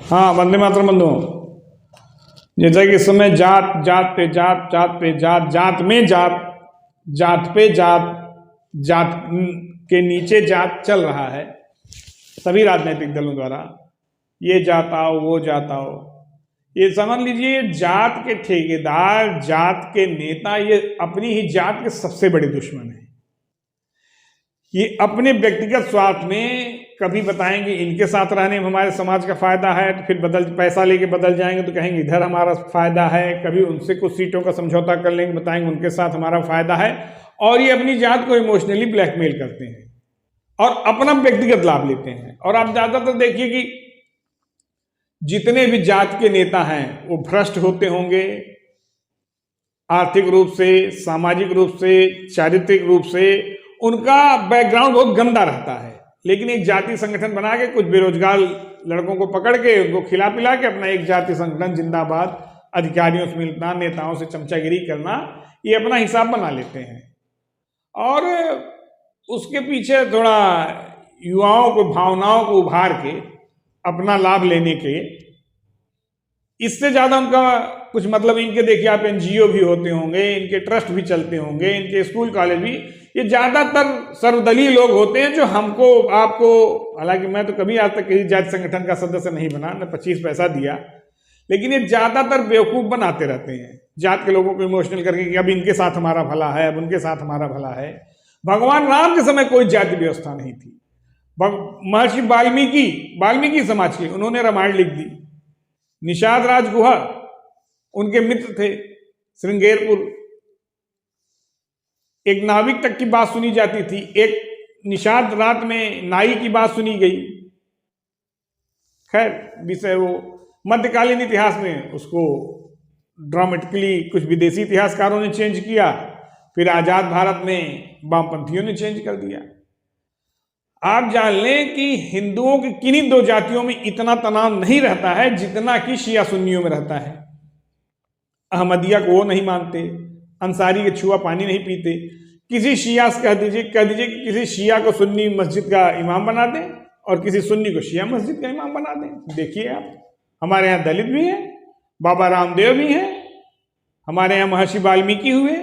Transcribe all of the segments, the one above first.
हाँ, वंदे मातरम बंधुओं। जैसा कि इस समय जात जात पे जात, जात पे जात, जात में जात, जात पे जात, जात के नीचे जात चल रहा है सभी राजनीतिक दलों द्वारा। ये जात आओ, वो जात आओ, ये समझ लीजिए जात के ठेकेदार, जात के नेता, ये अपनी ही जात के सबसे बड़े दुश्मन हैं। ये अपने व्यक्तिगत स्वार्थ में कभी बताएंगे इनके साथ रहने में हमारे समाज का फायदा है, तो फिर पैसा लेके बदल जाएंगे तो कहेंगे इधर हमारा फायदा है। कभी उनसे कुछ सीटों का समझौता कर लेंगे, बताएंगे उनके साथ हमारा फायदा है। और ये अपनी जात को इमोशनली ब्लैकमेल करते हैं और अपना व्यक्तिगत लाभ लेते हैं। और आप ज्यादातर देखिए कि जितने भी जात के नेता हैं वो भ्रष्ट होते होंगे, आर्थिक रूप से, सामाजिक रूप से, चारित्रिक रूप से उनका बैकग्राउंड बहुत गंदा रहता है। लेकिन एक जाति संगठन बना के कुछ बेरोजगार लड़कों को पकड़ के उनको खिला पिला के अपना एक जाति संगठन जिंदाबाद, अधिकारियों से मिलना, नेताओं से चमचागिरी करना, ये अपना हिसाब बना लेते हैं। और उसके पीछे थोड़ा युवाओं को, भावनाओं को उभार के अपना लाभ लेने के, इससे ज्यादा उनका कुछ मतलब। इनके देखिए आप एनजीओ भी होते होंगे, इनके ट्रस्ट भी चलते होंगे, इनके स्कूल कॉलेज भी, ये ज्यादातर सर्वदलीय लोग होते हैं जो हमको आपको, हालांकि मैं तो कभी आज तक किसी जाति संगठन का सदस्य नहीं बना, न 25 पैसा दिया, लेकिन ये ज्यादातर बेवकूफ बनाते रहते हैं जात के लोगों को इमोशनल करके कि अब इनके साथ हमारा भला है, अब उनके साथ हमारा भला है। भगवान राम के समय कोई जाति व्यवस्था नहीं थी। महर्षि वाल्मीकि समाज के, उन्होंने रामायण लिख दी। निषाद राज गुहा उनके मित्र थे श्रृंगेरपुर। एक नाविक तक की बात सुनी जाती थी, एक निषाद रात में नाई की बात सुनी गई। खैर विषय वो मध्यकालीन इतिहास में उसको ड्रामेटिकली कुछ विदेशी इतिहासकारों ने चेंज किया, फिर आजाद भारत में वामपंथियों ने चेंज कर दिया। आप जान लें कि हिंदुओं की किन्हीं दो जातियों में इतना तनाव नहीं रहता है जितना कि शिया सुन्नियों में रहता है। अहमदिया को वो नहीं मानते, अंसारी के छुआ पानी नहीं पीते। किसी शिया से कह दीजिए कि किसी शिया को सुन्नी मस्जिद का इमाम बना दें और किसी सुन्नी को शिया मस्जिद का इमाम बना दें। देखिए आप, हमारे यहाँ दलित भी हैं, बाबा रामदेव भी हैं, हमारे यहाँ महर्षि वाल्मीकि हुए,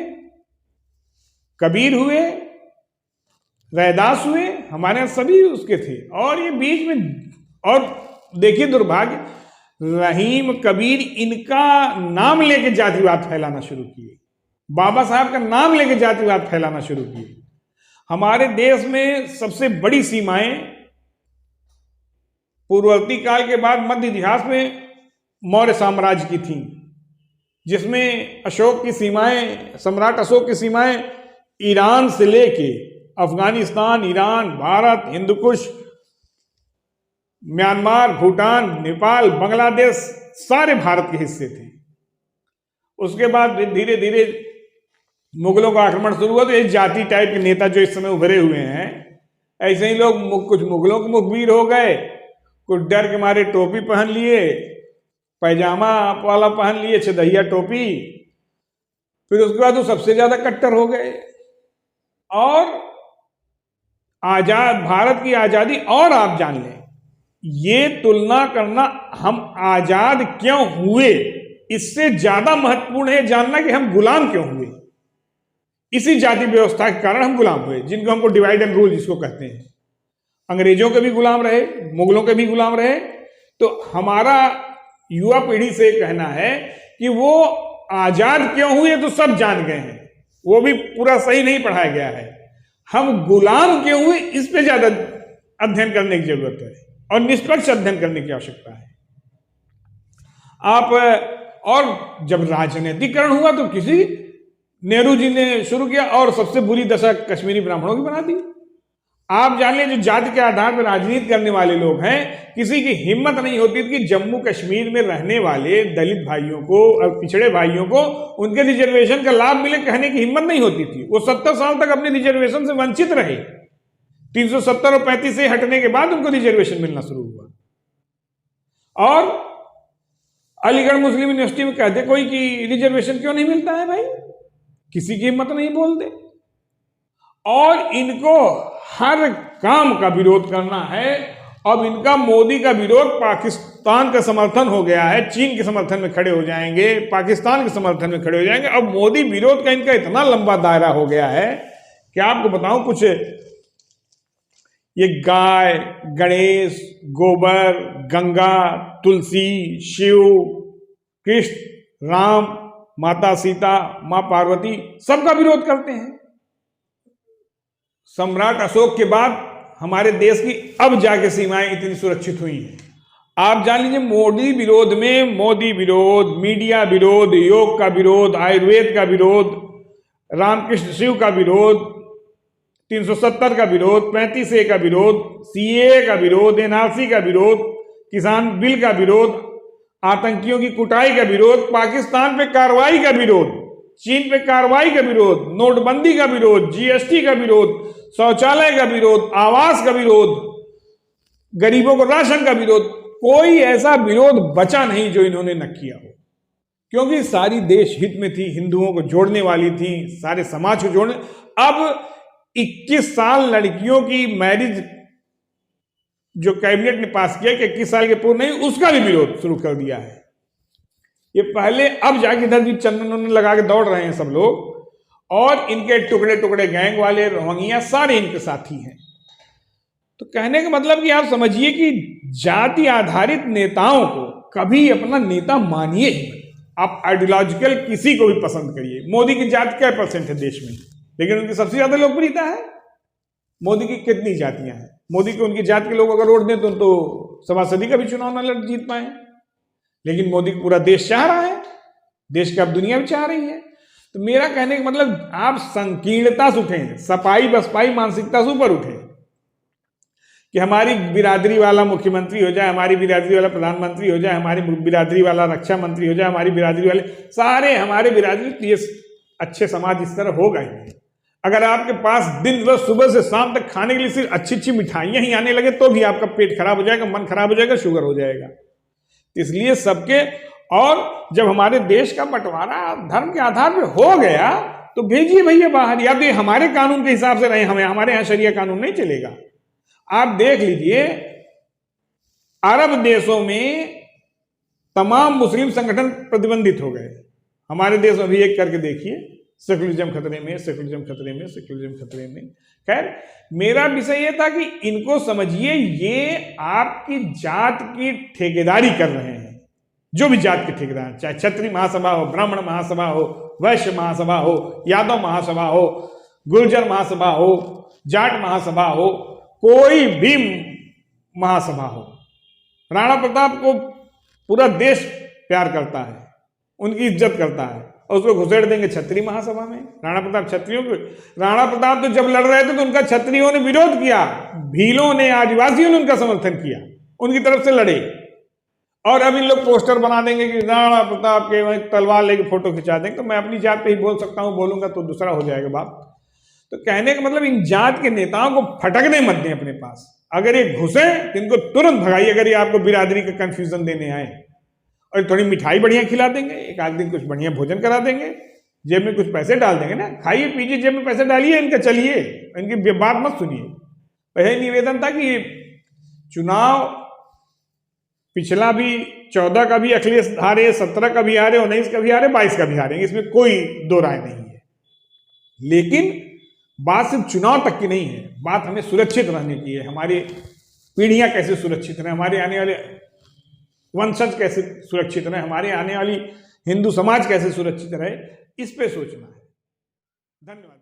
कबीर हुए, रैदास हुए, हमारे यहाँ सभी उसके थे। और ये बीच में, और देखिए दुर्भाग्य, रहीम, कबीर, इनका नाम लेके जातिवाद फैलाना शुरू किए, बाबा साहब का नाम लेके जातिवाद फैलाना शुरू किए। हमारे देश में सबसे बड़ी सीमाएं पूर्ववर्ती काल के बाद मध्य इतिहास में मौर्य साम्राज्य की थी, जिसमें अशोक की सीमाएं, सम्राट अशोक की सीमाएं ईरान से लेके अफगानिस्तान, ईरान, भारत, हिंदुकुश, म्यांमार, भूटान, नेपाल, बांग्लादेश, सारे भारत के हिस्से थे। उसके बाद धीरे धीरे मुगलों का आक्रमण शुरू हुआ, तो ये जाति टाइप के नेता जो इस समय उभरे हुए हैं, ऐसे ही लोग कुछ मुगलों के मुखबिर हो गए, कुछ डर के मारे टोपी पहन लिए, पैजामा वाला पहन लिए, छदहिया टोपी, फिर उसके बाद वो सबसे ज्यादा कट्टर हो गए। और आजाद भारत की आजादी, और आप जान लें, ये तुलना करना हम आजाद क्यों हुए, इससे ज्यादा महत्वपूर्ण है जानना कि हम गुलाम क्यों हुए। इसी जाति व्यवस्था के कारण हम गुलाम हुए, जिनको हमको डिवाइड एंड रूल जिसको कहते हैं। अंग्रेजों के भी गुलाम रहे, मुगलों के भी गुलाम रहे। तो हमारा युवा पीढ़ी से कहना है कि वो आजाद क्यों हुए तो सब जान गए हैं, वो भी पूरा सही नहीं पढ़ाया गया है। हम गुलाम क्यों हुए इस पे ज्यादा अध्ययन करने की जरूरत है और निष्पक्ष अध्ययन करने की आवश्यकता है। आप, और जब राजनीतिकरण हुआ तो किसी नेहरू जी ने शुरू किया, और सबसे बुरी दशा कश्मीरी ब्राह्मणों की बना दी। आप जान लें, जो जाति के आधार पर राजनीति करने वाले लोग हैं, किसी की हिम्मत नहीं होती कि जम्मू कश्मीर में रहने वाले दलित भाइयों को और पिछड़े भाइयों को उनके रिजर्वेशन का लाभ मिले, कहने की हिम्मत नहीं होती थी। वो 70 साल तक अपने रिजर्वेशन से वंचित रहे। 370 और 35 से हटने के बाद उनको रिजर्वेशन मिलना शुरू हुआ। और अलीगढ़ मुस्लिम यूनिवर्सिटी में कहते कोई कि रिजर्वेशन क्यों नहीं मिलता है भाई, किसी की हिम्मत नहीं बोलते। और इनको हर काम का विरोध करना है अब इनका मोदी का विरोध पाकिस्तान का समर्थन हो गया है, चीन के समर्थन में खड़े हो जाएंगे, पाकिस्तान के समर्थन में खड़े हो जाएंगे। अब मोदी विरोध का इनका इतना लंबा दायरा हो गया है कि आपको बताऊं कुछ, ये गाय, गणेश, गोबर, गंगा, तुलसी, शिव, कृष्ण, राम, माता सीता, मां पार्वती, सबका विरोध करते हैं। सम्राट अशोक के बाद हमारे देश की अब जाके सीमाएं इतनी सुरक्षित हुई हैं। आप जान लीजिए, मोदी विरोध में मोदी विरोध, मीडिया विरोध, योग का विरोध, आयुर्वेद का विरोध, रामकृष्ण शिव का विरोध, 370 का विरोध, 35A का विरोध, CAA का विरोध, NRC का विरोध, किसान बिल का विरोध, आतंकियों की कुटाई का विरोध, पाकिस्तान पे कार्रवाई का विरोध, चीन पे कार्रवाई का विरोध, नोटबंदी का विरोध, GST का विरोध, शौचालय का विरोध, आवास का विरोध, गरीबों को राशन का विरोध, कोई ऐसा विरोध बचा नहीं जो इन्होंने न किया हो, क्योंकि सारी देश हित में थी, हिंदुओं को जोड़ने वाली थी, सारे समाज को जोड़ने। अब 21 साल लड़कियों की मैरिज जो कैबिनेट ने पास किया कि 21 साल के पूर्ण नहीं, उसका भी विरोध शुरू कर दिया है। ये पहले अब जाके इधर भी चंदन लगा के दौड़ रहे हैं सब लोग, और इनके टुकड़े टुकड़े गैंग वाले, रोहिंग्या, सारे इनके साथी हैं। तो कहने का मतलब कि आप समझिए कि जाति आधारित नेताओं को कभी अपना नेता मानिए ही मत। आप आइडियोलॉजिकल किसी को भी पसंद करिए। मोदी की जाति क्या % है देश में, लेकिन उनकी सबसे ज्यादा लोकप्रियता है। मोदी की कितनी जातियां हैं? मोदी को उनकी जाति के लोग अगर वोट दें तो सभासदी का भी चुनाव ना लड़ जीत पाए। लेकिन मोदी को पूरा देश चाह रहा है, देश का अब दुनिया भी चाह रही है। तो मेरा कहने का मतलब, आप संकीर्णता से उठें, सपाई बसपाई मानसिकता से ऊपर उठें कि हमारी बिरादरी वाला मुख्यमंत्री हो जाए, हमारी बिरादरी वाला प्रधानमंत्री हो जाए, हमारी बिरादरी वाला रक्षा मंत्री हो जाए, हमारी बिरादरी वाले सारे हमारे बिरादरी। ये अच्छे समाज इस तरह होगा ही नहीं। अगर आपके पास दिन भर सुबह से शाम तक खाने के लिए सिर्फ अच्छी अच्छी मिठाइयां ही आने लगे तो भी आपका पेट खराब हो जाएगा, मन खराब हो जाएगा, शुगर हो जाएगा। इसलिए सबके, और जब हमारे देश का बंटवारा धर्म के आधार पर हो गया तो भेजिए भैया बाहर, या तो हमारे कानून के हिसाब से रहे, हमें हमारे यहां शरिया कानून नहीं चलेगा। आप देख लीजिए, अरब देशों में तमाम मुस्लिम संगठन प्रतिबंधित हो गए, हमारे देश में भी एक करके देखिए, सेकुलरिज्म खतरे में, सेकुलरिज्म खतरे में, सेकुलरिज्म खतरे में। खैर, मेरा विषय यह था कि इनको समझिए, ये आपकी जात की ठेकेदारी कर रहे हैं। जो भी जात के ठेकेदार, चाहे क्षत्रिय महासभा हो, ब्राह्मण महासभा हो, वैश्य महासभा हो, यादव महासभा हो, गुर्जर महासभा हो, जाट महासभा हो, कोई भी महासभा हो, राणा प्रताप को पूरा देश प्यार करता है, उनकी इज्जत करता है, और उसको घुसेड़ देंगे क्षत्रिय महासभा में। राणा प्रताप क्षत्रियों को, राणा प्रताप तो जब लड़ रहे थे तो उनका क्षत्रियों ने विरोध किया, भीलों ने, आदिवासियों ने उनका समर्थन किया, उनकी तरफ से लड़े। और अब इन लोग पोस्टर बना देंगे कि राणा प्रताप के वहीं तलवार लेके फोटो खिंचा देंगे। तो मैं अपनी जात पे ही बोल सकता हूं, बोलूंगा तो दूसरा हो जाएगा बात। तो कहने का मतलब, इन जात के नेताओं को फटकने मत दें अपने पास। अगर ये घुसे तो इनको तुरंत भगाइए, अगर ये आपको बिरादरी का कंफ्यूजन देने आए। और थोड़ी मिठाई बढ़िया खिला देंगे, एक आध दिन कुछ बढ़िया भोजन करा देंगे, जेब में कुछ पैसे डाल देंगे ना, खाइए पीजिए, जेब में पैसे डालिए, इनका चलिए, इनकी बात मत सुनिए। पहले निवेदन था कि चुनाव पिछला भी 14 का भी अखिलेश हारे, 17 का भी हारे, 19 का भी हारे, 22 का भी हारेंगे, इसमें कोई दो राय नहीं है। लेकिन बात सिर्फ चुनाव तक की नहीं है, बात हमें सुरक्षित रहने की है। हमारी पीढ़ियां कैसे सुरक्षित रहे, हमारे आने वाले वंशज कैसे सुरक्षित रहे, हमारे आने वाली हिंदू समाज कैसे सुरक्षित रहे, इस पे सोचना है। धन्यवाद।